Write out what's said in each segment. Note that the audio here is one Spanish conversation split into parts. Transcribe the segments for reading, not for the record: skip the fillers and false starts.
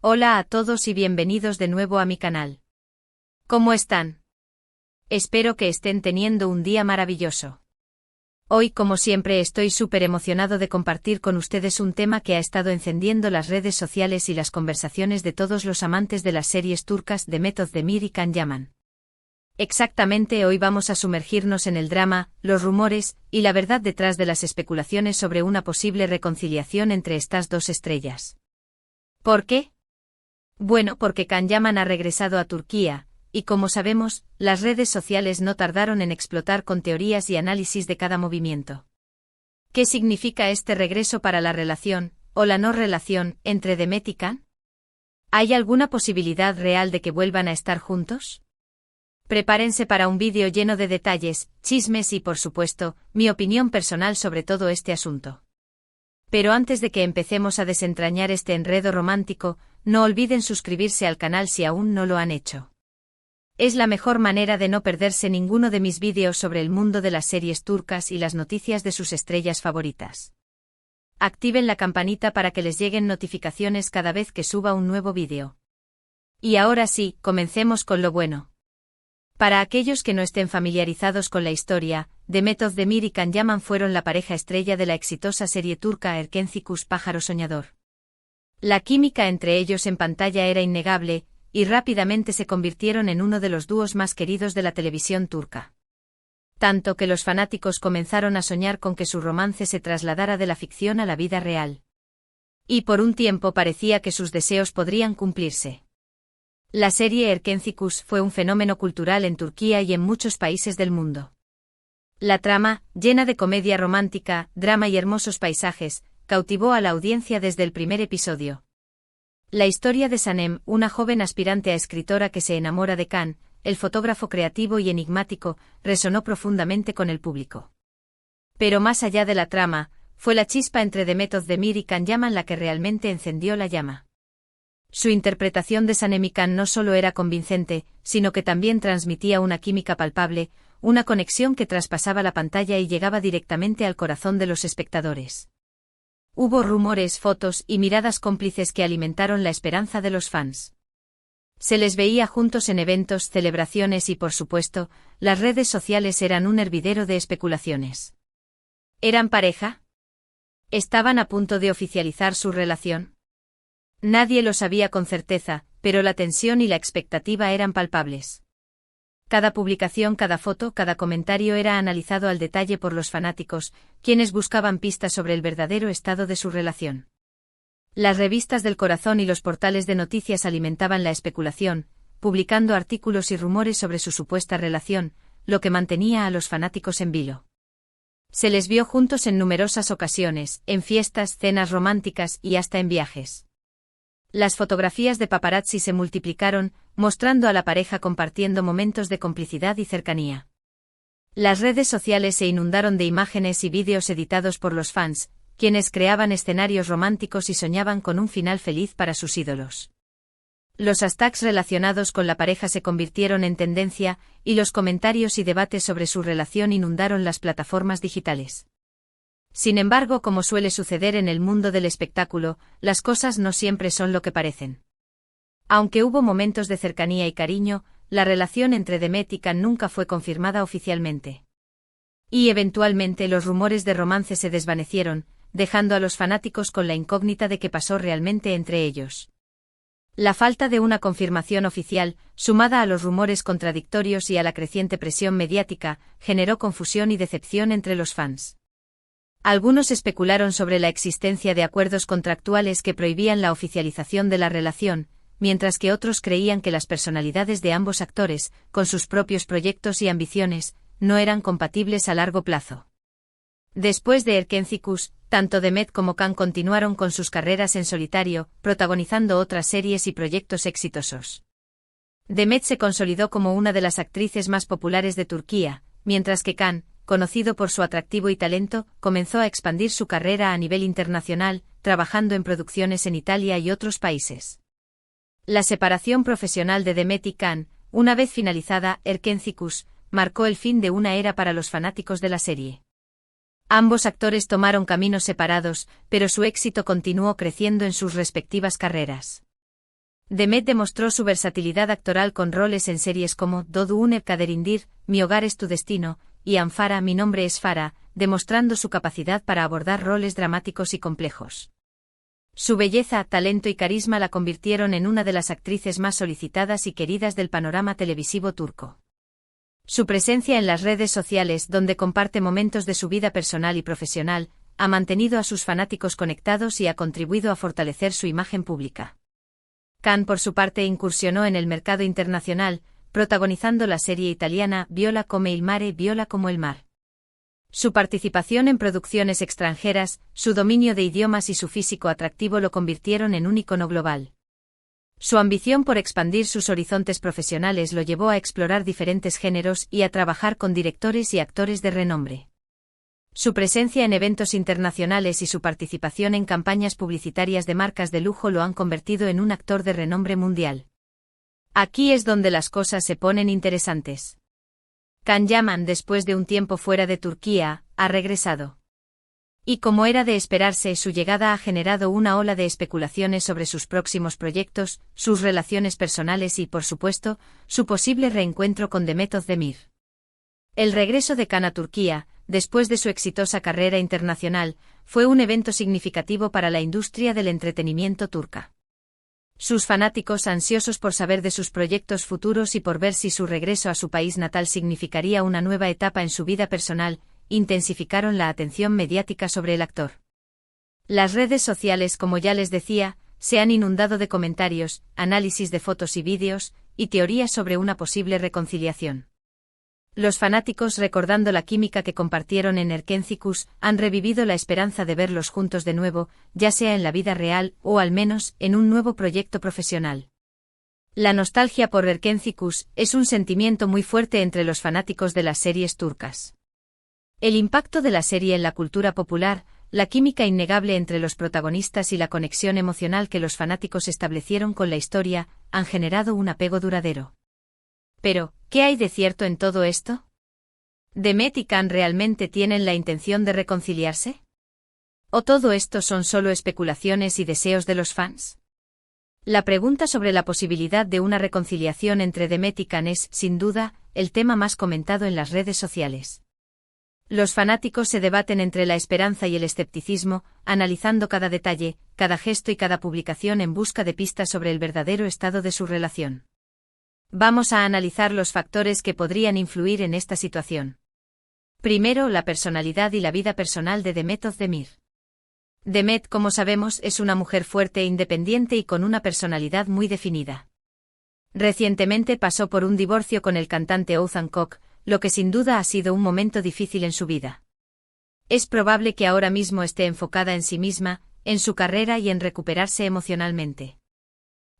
Hola a todos y bienvenidos de nuevo a mi canal. ¿Cómo están? Espero que estén teniendo un día maravilloso. Hoy, como siempre, estoy súper emocionado de compartir con ustedes un tema que ha estado encendiendo las redes sociales y las conversaciones de todos los amantes de las series turcas Demet Özdemir y Can Yaman. Exactamente, hoy vamos a sumergirnos en el drama, los rumores y la verdad detrás de las especulaciones sobre una posible reconciliación entre estas dos estrellas. ¿Por qué? Bueno, porque Can Yaman ha regresado a Turquía, y como sabemos, las redes sociales no tardaron en explotar con teorías y análisis de cada movimiento. ¿Qué significa este regreso para la relación, o la no relación, entre Demet y Can? ¿Hay alguna posibilidad real de que vuelvan a estar juntos? Prepárense para un vídeo lleno de detalles, chismes y, por supuesto, mi opinión personal sobre todo este asunto. Pero antes de que empecemos a desentrañar este enredo romántico, no olviden suscribirse al canal si aún no lo han hecho. Es la mejor manera de no perderse ninguno de mis vídeos sobre el mundo de las series turcas y las noticias de sus estrellas favoritas. Activen la campanita para que les lleguen notificaciones cada vez que suba un nuevo vídeo. Y ahora sí, comencemos con lo bueno. Para aquellos que no estén familiarizados con la historia, Demet Özdemir y Can Yaman fueron la pareja estrella de la exitosa serie turca Erkencikus Pájaro Soñador. La química entre ellos en pantalla era innegable, y rápidamente se convirtieron en uno de los dúos más queridos de la televisión turca. Tanto que los fanáticos comenzaron a soñar con que su romance se trasladara de la ficción a la vida real. Y por un tiempo parecía que sus deseos podrían cumplirse. La serie Erkencikus fue un fenómeno cultural en Turquía y en muchos países del mundo. La trama, llena de comedia romántica, drama y hermosos paisajes, cautivó a la audiencia desde el primer episodio. La historia de Sanem, una joven aspirante a escritora que se enamora de Can, el fotógrafo creativo y enigmático, resonó profundamente con el público. Pero más allá de la trama, fue la chispa entre Demet Özdemir y Can Yaman la que realmente encendió la llama. Su interpretación de Sanem y Can no solo era convincente, sino que también transmitía una química palpable, una conexión que traspasaba la pantalla y llegaba directamente al corazón de los espectadores. Hubo rumores, fotos y miradas cómplices que alimentaron la esperanza de los fans. Se les veía juntos en eventos, celebraciones y, por supuesto, las redes sociales eran un hervidero de especulaciones. ¿Eran pareja? ¿Estaban a punto de oficializar su relación? Nadie lo sabía con certeza, pero la tensión y la expectativa eran palpables. Cada publicación, cada foto, cada comentario era analizado al detalle por los fanáticos, quienes buscaban pistas sobre el verdadero estado de su relación. Las revistas del corazón y los portales de noticias alimentaban la especulación, publicando artículos y rumores sobre su supuesta relación, lo que mantenía a los fanáticos en vilo. Se les vio juntos en numerosas ocasiones, en fiestas, cenas románticas y hasta en viajes. Las fotografías de paparazzi se multiplicaron, mostrando a la pareja compartiendo momentos de complicidad y cercanía. Las redes sociales se inundaron de imágenes y vídeos editados por los fans, quienes creaban escenarios románticos y soñaban con un final feliz para sus ídolos. Los hashtags relacionados con la pareja se convirtieron en tendencia, y los comentarios y debates sobre su relación inundaron las plataformas digitales. Sin embargo, como suele suceder en el mundo del espectáculo, las cosas no siempre son lo que parecen. Aunque hubo momentos de cercanía y cariño, la relación entre Demet y Can nunca fue confirmada oficialmente. Y eventualmente los rumores de romance se desvanecieron, dejando a los fanáticos con la incógnita de qué pasó realmente entre ellos. La falta de una confirmación oficial, sumada a los rumores contradictorios y a la creciente presión mediática, generó confusión y decepción entre los fans. Algunos especularon sobre la existencia de acuerdos contractuales que prohibían la oficialización de la relación, mientras que otros creían que las personalidades de ambos actores, con sus propios proyectos y ambiciones, no eran compatibles a largo plazo. Después de Erkencikus, tanto Demet como Can continuaron con sus carreras en solitario, protagonizando otras series y proyectos exitosos. Demet se consolidó como una de las actrices más populares de Turquía, mientras que Can, conocido por su atractivo y talento, comenzó a expandir su carrera a nivel internacional, trabajando en producciones en Italia y otros países. La separación profesional de Demet y Can, una vez finalizada Erkencikus, marcó el fin de una era para los fanáticos de la serie. Ambos actores tomaron caminos separados, pero su éxito continuó creciendo en sus respectivas carreras. Demet demostró su versatilidad actoral con roles en series como Dodune Kaderindir, Mi hogar es tu destino, y Amfara, Mi nombre es Farah, demostrando su capacidad para abordar roles dramáticos y complejos. Su belleza, talento y carisma la convirtieron en una de las actrices más solicitadas y queridas del panorama televisivo turco. Su presencia en las redes sociales, donde comparte momentos de su vida personal y profesional, ha mantenido a sus fanáticos conectados y ha contribuido a fortalecer su imagen pública. Khan, por su parte, incursionó en el mercado internacional, protagonizando la serie italiana Viola come il mare, Viola como el mar. Su participación en producciones extranjeras, su dominio de idiomas y su físico atractivo lo convirtieron en un ícono global. Su ambición por expandir sus horizontes profesionales lo llevó a explorar diferentes géneros y a trabajar con directores y actores de renombre. Su presencia en eventos internacionales y su participación en campañas publicitarias de marcas de lujo lo han convertido en un actor de renombre mundial. Aquí es donde las cosas se ponen interesantes. Can Yaman, después de un tiempo fuera de Turquía, ha regresado. Y como era de esperarse, su llegada ha generado una ola de especulaciones sobre sus próximos proyectos, sus relaciones personales y, por supuesto, su posible reencuentro con Demet Özdemir. El regreso de Can a Turquía, después de su exitosa carrera internacional, fue un evento significativo para la industria del entretenimiento turca. Sus fanáticos, ansiosos por saber de sus proyectos futuros y por ver si su regreso a su país natal significaría una nueva etapa en su vida personal, intensificaron la atención mediática sobre el actor. Las redes sociales, como ya les decía, se han inundado de comentarios, análisis de fotos y vídeos, y teorías sobre una posible reconciliación. Los fanáticos, recordando la química que compartieron en Erkencikus, han revivido la esperanza de verlos juntos de nuevo, ya sea en la vida real o al menos en un nuevo proyecto profesional. La nostalgia por Erkencikus es un sentimiento muy fuerte entre los fanáticos de las series turcas. El impacto de la serie en la cultura popular, la química innegable entre los protagonistas y la conexión emocional que los fanáticos establecieron con la historia, han generado un apego duradero. Pero, ¿qué hay de cierto en todo esto? ¿Demet y Can realmente tienen la intención de reconciliarse? ¿O todo esto son solo especulaciones y deseos de los fans? La pregunta sobre la posibilidad de una reconciliación entre Demet y Can es, sin duda, el tema más comentado en las redes sociales. Los fanáticos se debaten entre la esperanza y el escepticismo, analizando cada detalle, cada gesto y cada publicación en busca de pistas sobre el verdadero estado de su relación. Vamos a analizar los factores que podrían influir en esta situación. Primero, la personalidad y la vida personal de Demet Özdemir. Demet, como sabemos, es una mujer fuerte e independiente y con una personalidad muy definida. Recientemente pasó por un divorcio con el cantante Oğuzhan Koç, lo que sin duda ha sido un momento difícil en su vida. Es probable que ahora mismo esté enfocada en sí misma, en su carrera y en recuperarse emocionalmente.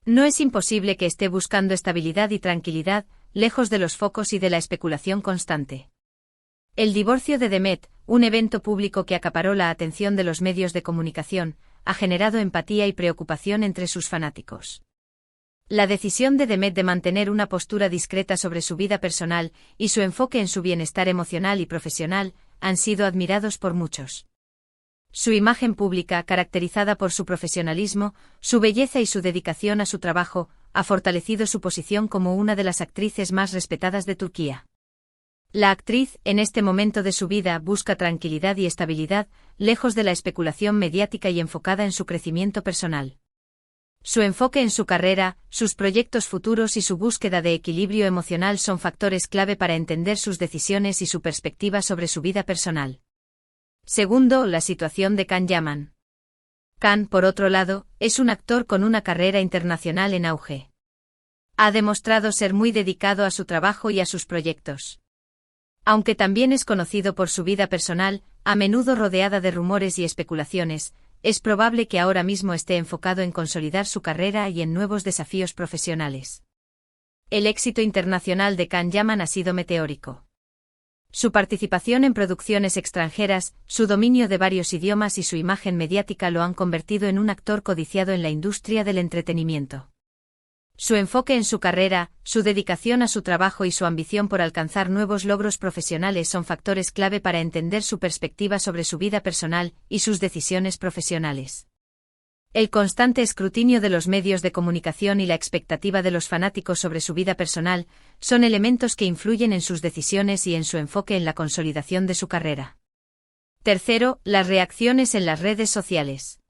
No es imposible que esté buscando estabilidad y tranquilidad, lejos de los focos y de la especulación constante. El divorcio de Demet, un evento público que acaparó la atención de los medios de comunicación, ha generado empatía y preocupación entre sus fanáticos. La decisión de Demet de mantener una postura discreta sobre su vida personal y su enfoque en su bienestar emocional y profesional han sido admirados por muchos. Su imagen pública, caracterizada por su profesionalismo, su belleza y su dedicación a su trabajo, ha fortalecido su posición como una de las actrices más respetadas de Turquía. La actriz, en este momento de su vida, busca tranquilidad y estabilidad, lejos de la especulación mediática y enfocada en su crecimiento personal. Su enfoque en su carrera, sus proyectos futuros y su búsqueda de equilibrio emocional son factores clave para entender sus decisiones y su perspectiva sobre su vida personal. Segundo, la situación de Can Yaman. Can, por otro lado, es un actor con una carrera internacional en auge. Ha demostrado ser muy dedicado a su trabajo y a sus proyectos. Aunque también es conocido por su vida personal, a menudo rodeada de rumores y especulaciones, es probable que ahora mismo esté enfocado en consolidar su carrera y en nuevos desafíos profesionales. El éxito internacional de Can Yaman ha sido meteórico. Su participación en producciones extranjeras, su dominio de varios idiomas y su imagen mediática lo han convertido en un actor codiciado en la industria del entretenimiento. Su enfoque en su carrera, su dedicación a su trabajo y su ambición por alcanzar nuevos logros profesionales son factores clave para entender su perspectiva sobre su vida personal y sus decisiones profesionales. El constante escrutinio de los medios de comunicación y la expectativa de los fanáticos sobre su vida personal son elementos que influyen en sus decisiones y en su enfoque en la consolidación de su carrera. Tercero, las reacciones en las redes sociales.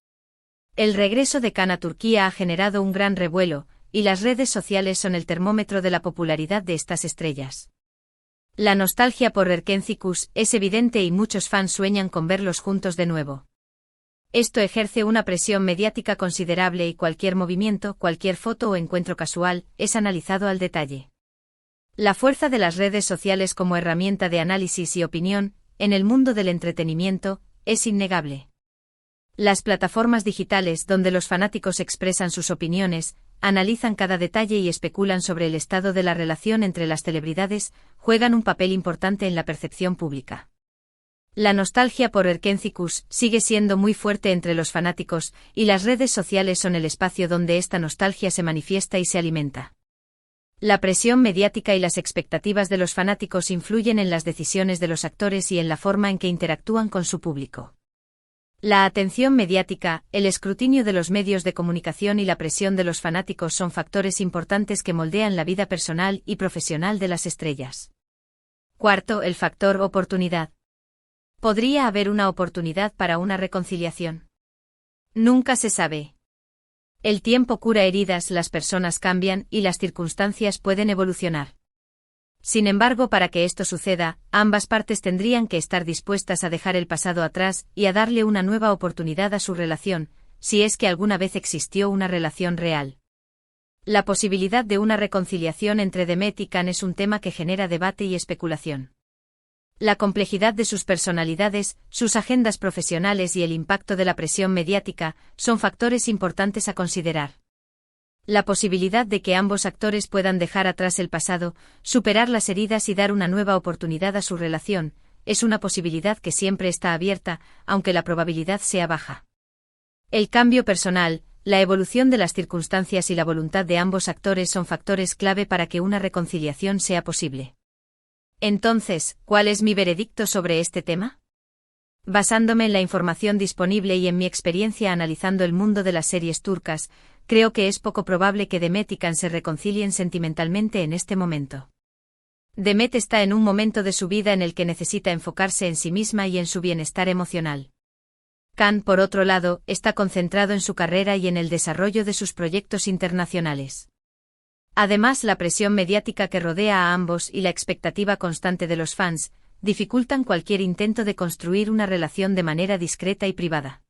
El regreso de Khan a Turquía ha generado un gran revuelo, y las redes sociales son el termómetro de la popularidad de estas estrellas. La nostalgia por Erken Cikus es evidente y muchos fans sueñan con verlos juntos de nuevo. Esto ejerce una presión mediática considerable y cualquier movimiento, cualquier foto o encuentro casual, es analizado al detalle. La fuerza de las redes sociales como herramienta de análisis y opinión, en el mundo del entretenimiento, es innegable. Las plataformas digitales donde los fanáticos expresan sus opiniones, analizan cada detalle y especulan sobre el estado de la relación entre las celebridades, juegan un papel importante en la percepción pública. La nostalgia por Erken Cikus sigue siendo muy fuerte entre los fanáticos, y las redes sociales son el espacio donde esta nostalgia se manifiesta y se alimenta. La presión mediática y las expectativas de los fanáticos influyen en las decisiones de los actores y en la forma en que interactúan con su público. La atención mediática, el escrutinio de los medios de comunicación y la presión de los fanáticos son factores importantes que moldean la vida personal y profesional de las estrellas. Cuarto, el factor oportunidad. ¿Podría haber una oportunidad para una reconciliación? Nunca se sabe. El tiempo cura heridas, las personas cambian y las circunstancias pueden evolucionar. Sin embargo, para que esto suceda, ambas partes tendrían que estar dispuestas a dejar el pasado atrás y a darle una nueva oportunidad a su relación, si es que alguna vez existió una relación real. La posibilidad de una reconciliación entre Demet y Khan es un tema que genera debate y especulación. La complejidad de sus personalidades, sus agendas profesionales y el impacto de la presión mediática son factores importantes a considerar. La posibilidad de que ambos actores puedan dejar atrás el pasado, superar las heridas y dar una nueva oportunidad a su relación, es una posibilidad que siempre está abierta, aunque la probabilidad sea baja. El cambio personal, la evolución de las circunstancias y la voluntad de ambos actores son factores clave para que una reconciliación sea posible. Entonces, ¿cuál es mi veredicto sobre este tema? Basándome en la información disponible y en mi experiencia analizando el mundo de las series turcas, creo que es poco probable que Demet y Khan se reconcilien sentimentalmente en este momento. Demet está en un momento de su vida en el que necesita enfocarse en sí misma y en su bienestar emocional. Khan, por otro lado, está concentrado en su carrera y en el desarrollo de sus proyectos internacionales. Además, la presión mediática que rodea a ambos y la expectativa constante de los fans dificultan cualquier intento de construir una relación de manera discreta y privada.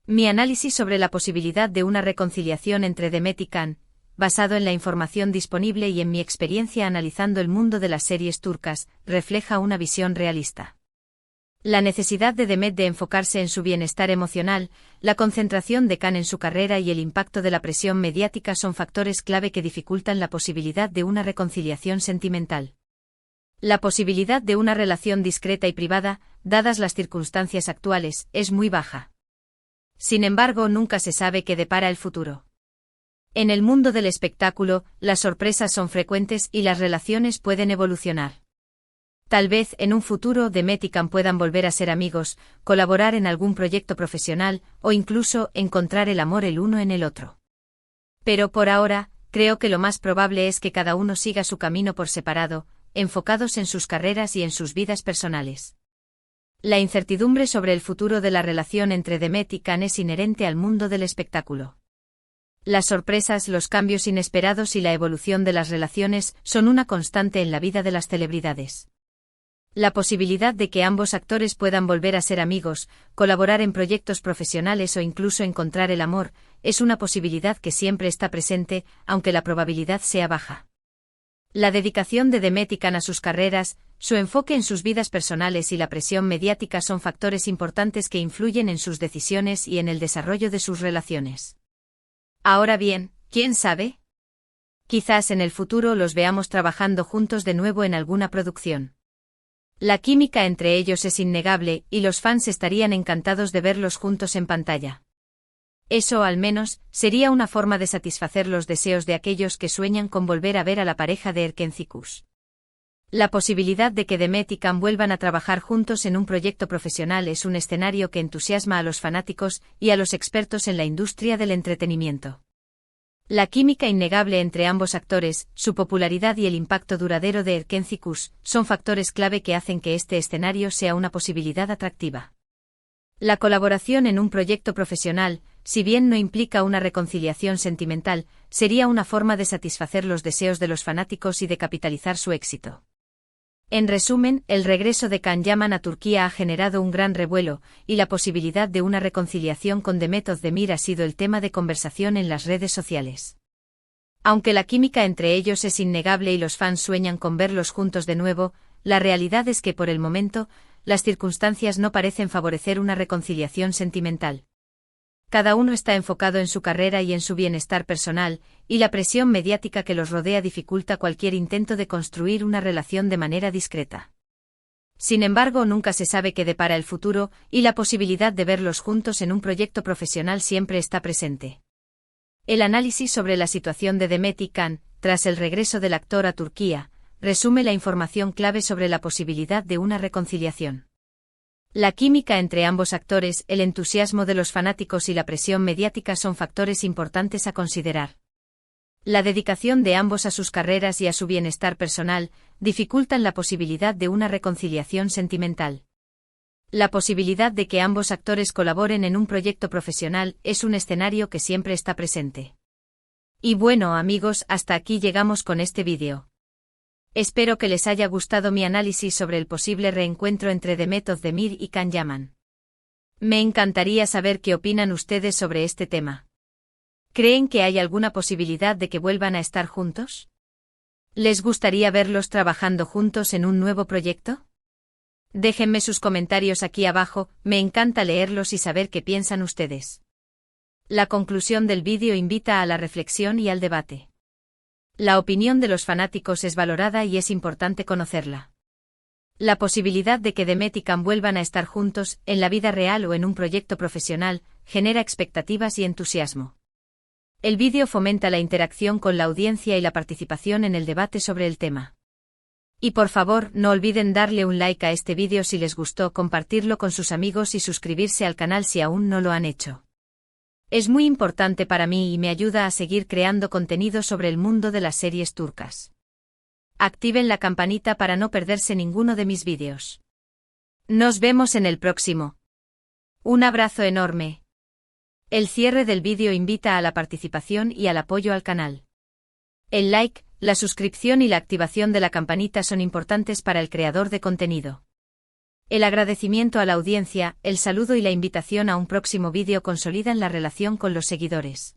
Mi análisis sobre la posibilidad de una reconciliación entre Demet y Khan, basado en la información disponible y en mi experiencia analizando el mundo de las series turcas, refleja una visión realista. La necesidad de Demet de enfocarse en su bienestar emocional, la concentración de Khan en su carrera y el impacto de la presión mediática son factores clave que dificultan la posibilidad de una reconciliación sentimental. La posibilidad de una relación discreta y privada, dadas las circunstancias actuales, es muy baja. Sin embargo, nunca se sabe qué depara el futuro. En el mundo del espectáculo, las sorpresas son frecuentes y las relaciones pueden evolucionar. Tal vez en un futuro Demet y Khan puedan volver a ser amigos, colaborar en algún proyecto profesional o incluso encontrar el amor el uno en el otro. Pero por ahora, creo que lo más probable es que cada uno siga su camino por separado, enfocados en sus carreras y en sus vidas personales. La incertidumbre sobre el futuro de la relación entre Demet y Khan es inherente al mundo del espectáculo. Las sorpresas, los cambios inesperados y la evolución de las relaciones son una constante en la vida de las celebridades. La posibilidad de que ambos actores puedan volver a ser amigos, colaborar en proyectos profesionales o incluso encontrar el amor, es una posibilidad que siempre está presente, aunque la probabilidad sea baja. La dedicación de Demet y Khan a sus carreras, su enfoque en sus vidas personales y la presión mediática son factores importantes que influyen en sus decisiones y en el desarrollo de sus relaciones. Ahora bien, ¿quién sabe? Quizás en el futuro los veamos trabajando juntos de nuevo en alguna producción. La química entre ellos es innegable y los fans estarían encantados de verlos juntos en pantalla. Eso, al menos, sería una forma de satisfacer los deseos de aquellos que sueñan con volver a ver a la pareja de Erken Cikus. La posibilidad de que Demet y Can vuelvan a trabajar juntos en un proyecto profesional es un escenario que entusiasma a los fanáticos y a los expertos en la industria del entretenimiento. La química innegable entre ambos actores, su popularidad y el impacto duradero de Erkenci son factores clave que hacen que este escenario sea una posibilidad atractiva. La colaboración en un proyecto profesional, si bien no implica una reconciliación sentimental, sería una forma de satisfacer los deseos de los fanáticos y de capitalizar su éxito. En resumen, el regreso de Can Yaman a Turquía ha generado un gran revuelo, y la posibilidad de una reconciliación con Demet Özdemir ha sido el tema de conversación en las redes sociales. Aunque la química entre ellos es innegable y los fans sueñan con verlos juntos de nuevo, la realidad es que por el momento, las circunstancias no parecen favorecer una reconciliación sentimental. Cada uno está enfocado en su carrera y en su bienestar personal, y la presión mediática que los rodea dificulta cualquier intento de construir una relación de manera discreta. Sin embargo, nunca se sabe qué depara el futuro, y la posibilidad de verlos juntos en un proyecto profesional siempre está presente. El análisis sobre la situación de Demet y Can, tras el regreso del actor a Turquía, resume la información clave sobre la posibilidad de una reconciliación. La química entre ambos actores, el entusiasmo de los fanáticos y la presión mediática son factores importantes a considerar. La dedicación de ambos a sus carreras y a su bienestar personal dificultan la posibilidad de una reconciliación sentimental. La posibilidad de que ambos actores colaboren en un proyecto profesional es un escenario que siempre está presente. Y bueno, amigos, hasta aquí llegamos con este vídeo. Espero que les haya gustado mi análisis sobre el posible reencuentro entre Demet Özdemir y Can Yaman. Me encantaría saber qué opinan ustedes sobre este tema. ¿Creen que hay alguna posibilidad de que vuelvan a estar juntos? ¿Les gustaría verlos trabajando juntos en un nuevo proyecto? Déjenme sus comentarios aquí abajo, me encanta leerlos y saber qué piensan ustedes. La conclusión del vídeo invita a la reflexión y al debate. La opinión de los fanáticos es valorada y es importante conocerla. La posibilidad de que Demet y Can vuelvan a estar juntos, en la vida real o en un proyecto profesional, genera expectativas y entusiasmo. El vídeo fomenta la interacción con la audiencia y la participación en el debate sobre el tema. Y por favor, no olviden darle un like a este vídeo si les gustó, compartirlo con sus amigos y suscribirse al canal si aún no lo han hecho. Es muy importante para mí y me ayuda a seguir creando contenido sobre el mundo de las series turcas. Activen la campanita para no perderse ninguno de mis vídeos. Nos vemos en el próximo. Un abrazo enorme. El cierre del vídeo invita a la participación y al apoyo al canal. El like, la suscripción y la activación de la campanita son importantes para el creador de contenido. El agradecimiento a la audiencia, el saludo y la invitación a un próximo vídeo consolidan la relación con los seguidores.